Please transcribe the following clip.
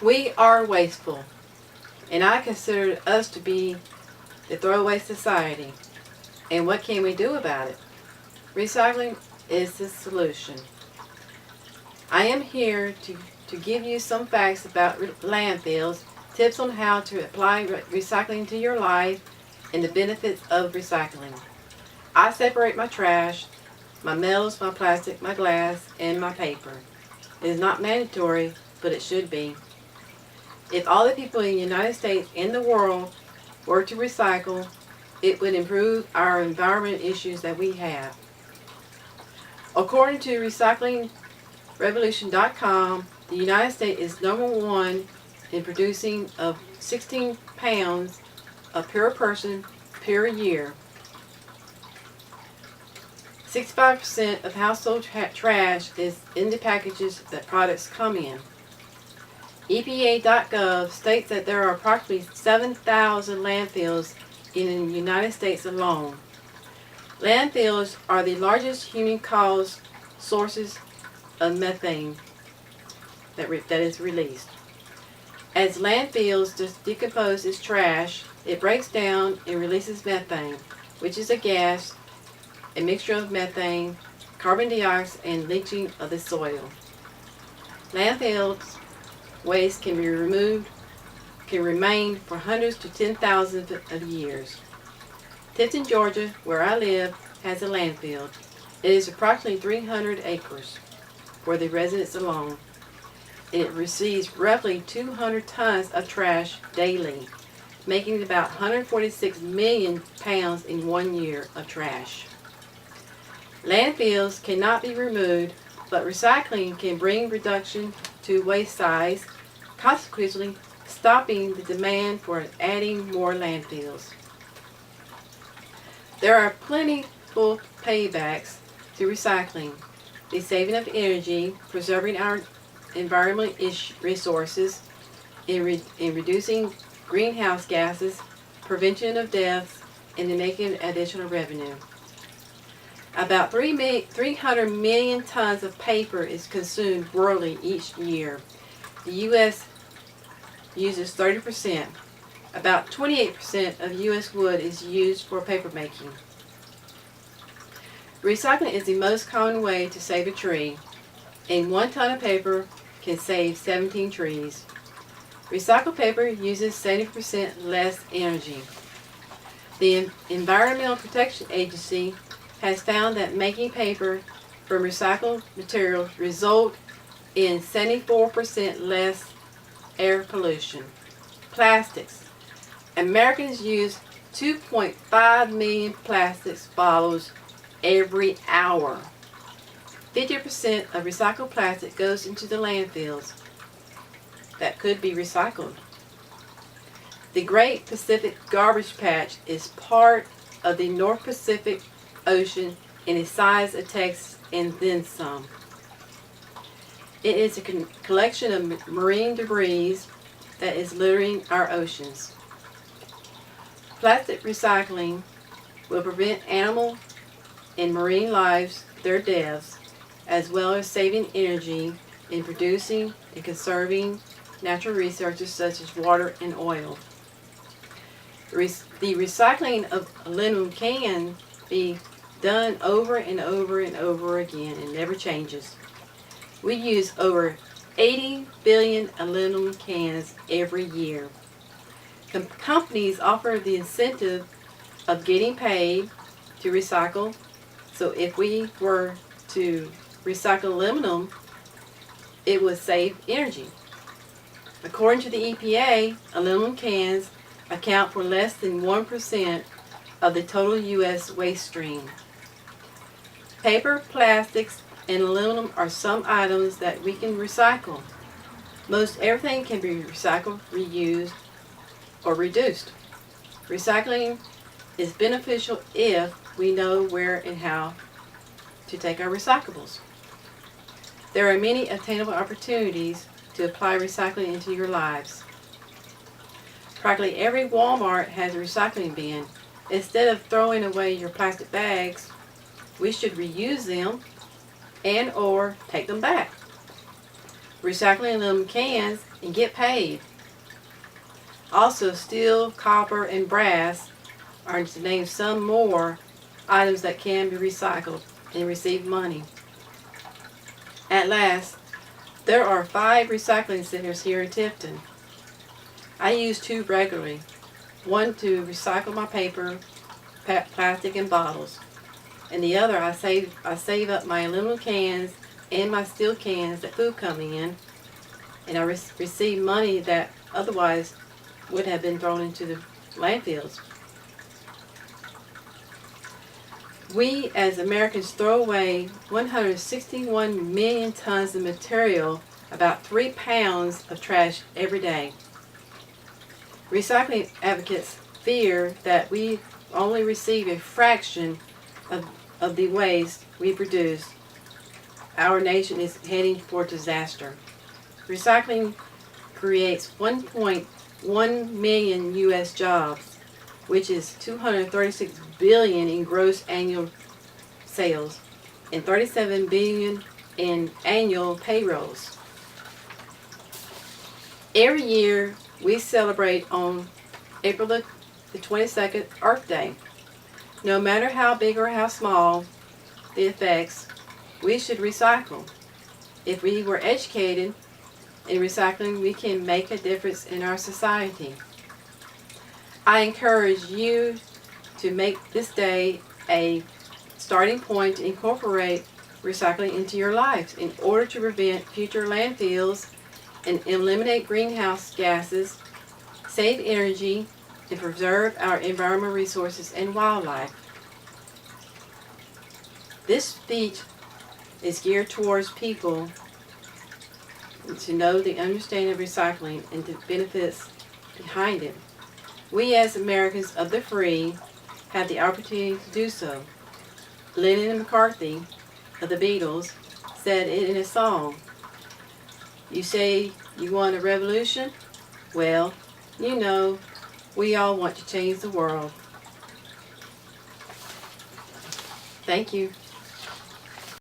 We are wasteful, and I consider us to be the throwaway society. And what can we do about it? Recycling is the solution. I am here to give you some facts about landfills, tips on how to apply recycling to your life, and the benefits of recycling. I separate my trash, my metals, my plastic, my glass, and my paper. It is not mandatory, but it should be. If all the people in the United States and the world were to recycle, it would improve our environment issues that we have. According to recyclingrevolution.com, the United States is #1 in producing of 16 pounds of per person per year. 65% of household trash is in the packages that products come in. EPA.gov states that there are approximately 7,000 landfills in the United States alone. Landfills are the largest human-caused sources of methane that is released. As landfills decompose its trash, it breaks down and releases methane, which is a gas, a mixture of methane, carbon dioxide, and leaching of the soil. Landfills waste can remain for hundreds to 10,000 of years. Tifton, Georgia, where I live, has a landfill. It is approximately 300 acres for the residents alone. And it receives roughly 200 tons of trash daily, making about 146 million pounds in 1 year of trash. Landfills cannot be removed, but recycling can bring reduction to waste size, consequently stopping the demand for adding more landfills. There are plentiful paybacks to recycling: the saving of energy, preserving our environmental resources, in reducing greenhouse gases, prevention of deaths, and in making additional revenue. About 300 million tons of paper is consumed worldly each year. The U.S. uses 30%. About 28% of U.S. wood is used for paper making. Recycling is the most common way to save a tree, and 1 ton of paper can save 17 trees. Recycled paper uses 70% less energy. The Environmental Protection Agency has found that making paper from recycled materials result in 74% less air pollution. Plastics. Americans use 2.5 million plastics bottles every hour. 50% of recycled plastic goes into the landfills that could be recycled. The Great Pacific Garbage Patch is part of the North Pacific Ocean in the size of Texas and then some. It is a collection of marine debris that is littering our oceans. Plastic recycling will prevent animal and marine lives their deaths, as well as saving energy in producing and conserving natural resources such as water and oil. The recycling of aluminum can be done over and over and over again and never changes. We use over 80 billion aluminum cans every year. Companies offer the incentive of getting paid to recycle, so if we were to recycle aluminum, it would save energy. According to the EPA, aluminum cans account for less than 1% of the total U.S. waste stream. Paper, plastics, and aluminum are some items that we can recycle. Most everything can be recycled, reused, or reduced. Recycling is beneficial if we know where and how to take our recyclables. There are many attainable opportunities to apply recycling into your lives. Practically every Walmart has a recycling bin. Instead of throwing away your plastic bags, we should reuse them and or take them back. recycling aluminum cans and get paid. Also, steel, copper, and brass are, to name some more, items that can be recycled and receive money. At last, there are 5 recycling centers here in Tifton. I use 2 regularly. One to recycle my paper, plastic, and bottles, and the other I save up my aluminum cans and my steel cans that food come in, and I receive money that otherwise would have been thrown into the landfills. We as Americans throw away 161 million tons of material, about 3 pounds of trash every day. Recycling advocates fear that we only receive a fraction of the waste we produce. Our nation is heading for disaster. Recycling creates 1.1 million U.S. jobs, which is 236 billion in gross annual sales and 37 billion in annual payrolls. Every year we celebrate on April the 22nd, Earth Day. No matter how big or how small the effects, we should recycle. If we were educated in recycling, we can make a difference in our society. I encourage you to make this day a starting point to incorporate recycling into your lives in order to prevent future landfills and eliminate greenhouse gases, save energy, and preserve our environmental resources and wildlife. This speech is geared towards people to know the understanding of recycling and the benefits behind it. We as Americans of the free have the opportunity to do so. Lennon McCarthy of the Beatles said it in a song. You say you want a revolution? Well, you know, we all want to change the world. Thank you.